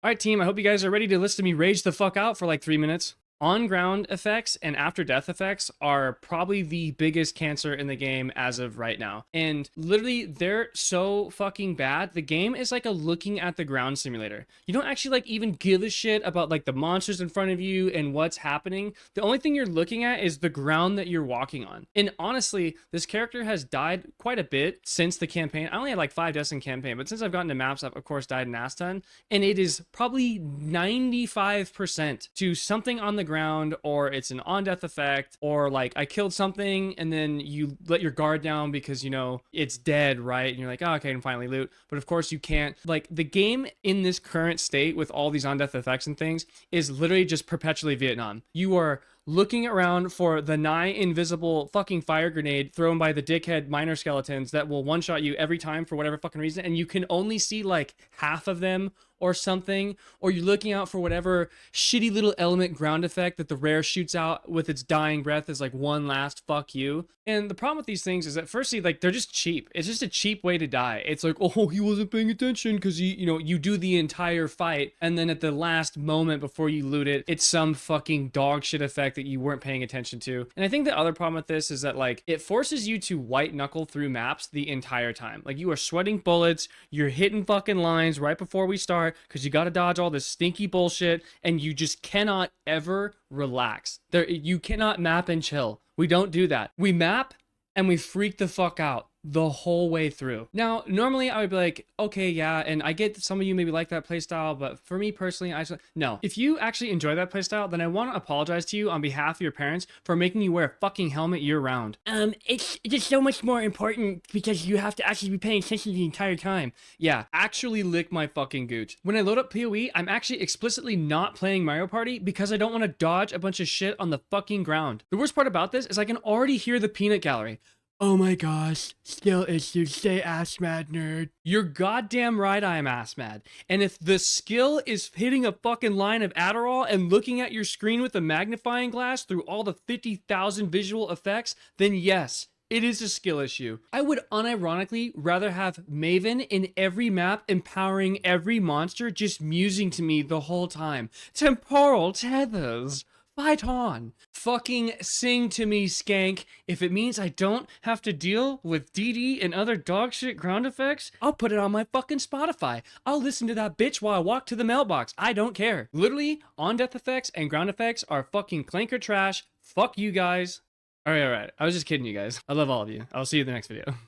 All right, team, I hope you guys are ready to listen to me rage the fuck out for like 3 minutes. On ground effects and after death effects are probably the biggest cancer in the game as of right now. And literally, they're so fucking bad. The game is like a looking at the ground simulator. You don't actually like even give a shit about like the monsters in front of you and what's happening. The only thing you're looking at is the ground that you're walking on. And honestly, this character has died quite a bit since the campaign. I only had like 5 deaths in campaign, but since I've gotten to maps, I've of course died an ass ton. And it is probably 95% to something on the ground, or it's an on death effect, or like I killed something and then you let your guard down because you know it's dead, right? And you're like, oh, okay, I can finally loot. But of course you can't. Like the game in this current state with all these on death effects and things is literally just perpetually Vietnam. You are looking around for the nigh invisible fucking fire grenade thrown by the dickhead miner skeletons that will one shot you every time for whatever fucking reason, and you can only see like half of them or something, or you're looking out for whatever shitty little element ground effect that the rare shoots out with its dying breath as like one last fuck you. And the problem with these things is that firstly, like they're just cheap. It's just a cheap way to die. It's like, oh, he wasn't paying attention because you do the entire fight, and then at the last moment before you loot it, it's some fucking dog shit effect that you weren't paying attention to. And I think the other problem with this is that like it forces you to white knuckle through maps the entire time. Like you are sweating bullets, you're hitting fucking lines right before we start because you got to dodge all this stinky bullshit, and you just cannot ever relax. You cannot map and chill. We don't do that. We map and we freak the fuck out the whole way through. Now, normally I would be like, okay, yeah, and I get that some of you maybe like that playstyle, but for me personally, no. If you actually enjoy that playstyle, then I want to apologize to you on behalf of your parents for making you wear a fucking helmet year round. It's just so much more important because you have to actually be paying attention the entire time. Yeah, actually lick my fucking gooch. When I load up PoE, I'm actually explicitly not playing Mario Party because I don't want to dodge a bunch of shit on the fucking ground. The worst part about this is I can already hear the peanut gallery. Oh my gosh, skill issues, stay ass mad, nerd. You're goddamn right I am ass mad. And if the skill is hitting a fucking line of Adderall and looking at your screen with a magnifying glass through all the 50,000 visual effects, then yes, it is a skill issue. I would unironically rather have Maven in every map empowering every monster just musing to me the whole time. Temporal tethers. Fight on. Fucking sing to me, skank. If it means I don't have to deal with DD and other dogshit ground effects, I'll put it on my fucking Spotify. I'll listen to that bitch while I walk to the mailbox. I don't care. Literally, on death effects and ground effects are fucking clanker trash. Fuck you guys. Alright. I was just kidding you guys. I love all of you. I'll see you in the next video.